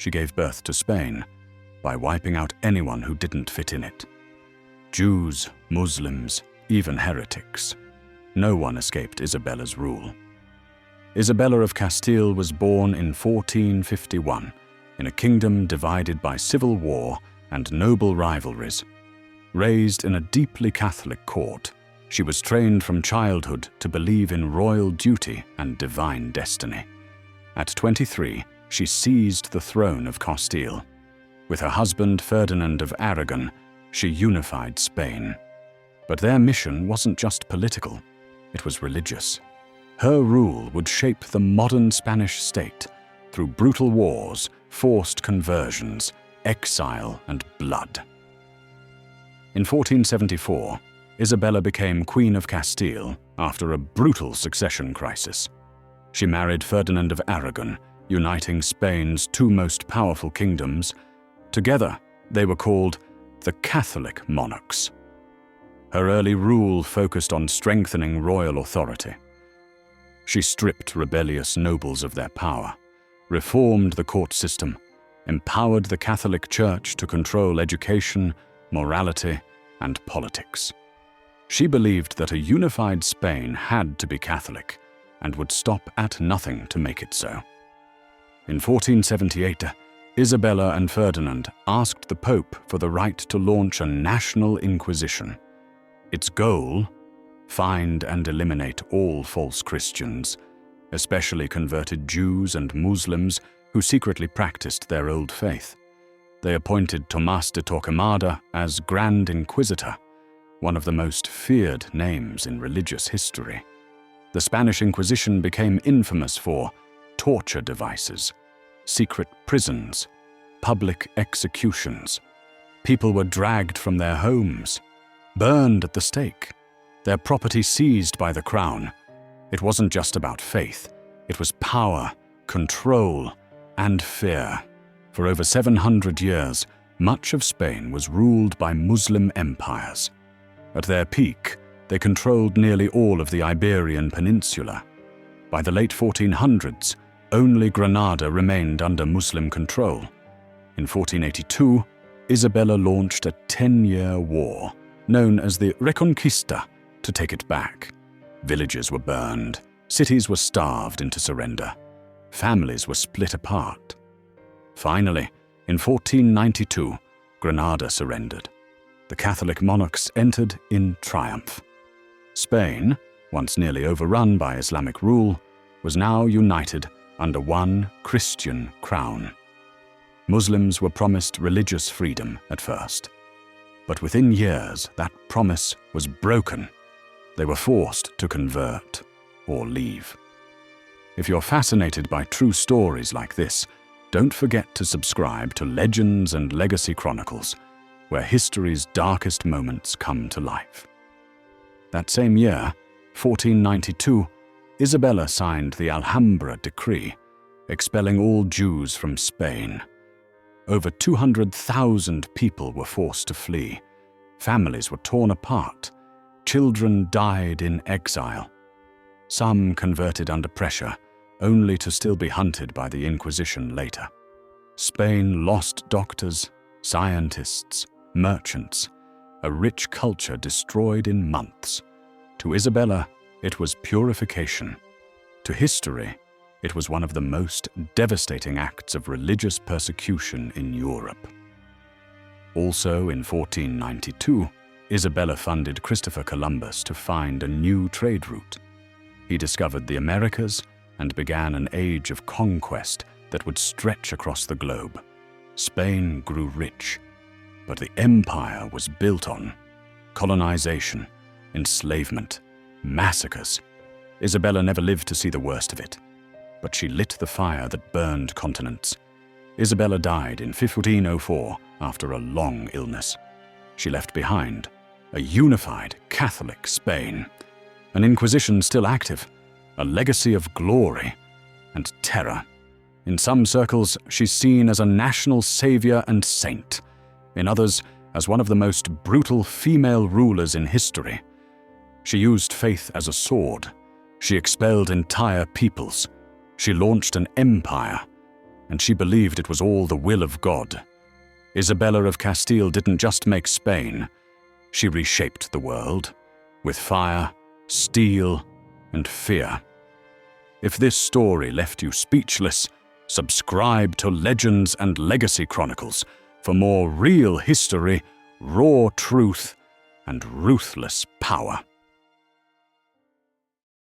she gave birth to Spain by wiping out anyone who didn't fit in it. Jews, Muslims, even heretics. No one escaped Isabella's rule. Isabella of Castile was born in 1451 in a kingdom divided by civil war and noble rivalries. Raised in a deeply Catholic court, she was trained from childhood to believe in royal duty and divine destiny. At 23, she seized the throne of Castile. With her husband Ferdinand of Aragon, she unified Spain. But their mission wasn't just political, it was religious. Her rule would shape the modern Spanish state through brutal wars, forced conversions, exile, and blood. In 1474, Isabella became Queen of Castile after a brutal succession crisis. She married Ferdinand of Aragon, uniting Spain's two most powerful kingdoms. Together, they were called the Catholic Monarchs. Her early rule focused on strengthening royal authority. She stripped rebellious nobles of their power, reformed the court system, empowered the Catholic Church to control education, morality, and politics. She believed that a unified Spain had to be Catholic and would stop at nothing to make it so. In 1478, Isabella and Ferdinand asked the Pope for the right to launch a national inquisition. Its goal: find and eliminate all false Christians, especially converted Jews and Muslims who secretly practiced their old faith. They appointed Tomás de Torquemada as Grand Inquisitor, one of the most feared names in religious history. The Spanish Inquisition became infamous for torture devices, secret prisons, public executions. People were dragged from their homes, burned at the stake, their property seized by the crown. It wasn't just about faith, it was power, control, and fear. For over 700 years, much of Spain was ruled by Muslim empires. At their peak, they controlled nearly all of the Iberian Peninsula. By the late 1400s, only Granada remained under Muslim control. In 1482, Isabella launched a 10-year war, known as the Reconquista, to take it back. Villages were burned, cities were starved into surrender, families were split apart. Finally, in 1492, Granada surrendered. The Catholic monarchs entered in triumph. Spain, once nearly overrun by Islamic rule, was now united under one Christian crown. Muslims were promised religious freedom at first, but within years that promise was broken. They were forced to convert or leave. If you're fascinated by true stories like this, don't forget to subscribe to Legends and Legacy Chronicles, where history's darkest moments come to life. That same year, 1492, Isabella signed the Alhambra Decree, expelling all Jews from Spain. Over 200,000 people were forced to flee. Families were torn apart. Children died in exile. Some converted under pressure, only to still be hunted by the Inquisition later. Spain lost doctors, scientists, merchants, a rich culture destroyed in months. To Isabella, it was purification. To history, it was one of the most devastating acts of religious persecution in Europe. Also in 1492, Isabella funded Christopher Columbus to find a new trade route. He discovered the Americas and began an age of conquest that would stretch across the globe. Spain grew rich, but the empire was built on colonization, enslavement, massacres. Isabella never lived to see the worst of it, but she lit the fire that burned continents. Isabella died in 1504 after a long illness. She left behind a unified Catholic Spain, an Inquisition still active, a legacy of glory and terror. In some circles, she's seen as a national savior and saint. In others, as one of the most brutal female rulers in history. She used faith as a sword. She expelled entire peoples. She launched an empire. and she believed it was all the will of God. Isabella of Castile didn't just make Spain, she reshaped the world with fire, steel, and fear. If this story left you speechless, subscribe to Legends and Legacy Chronicles for more real history, raw truth, and ruthless power.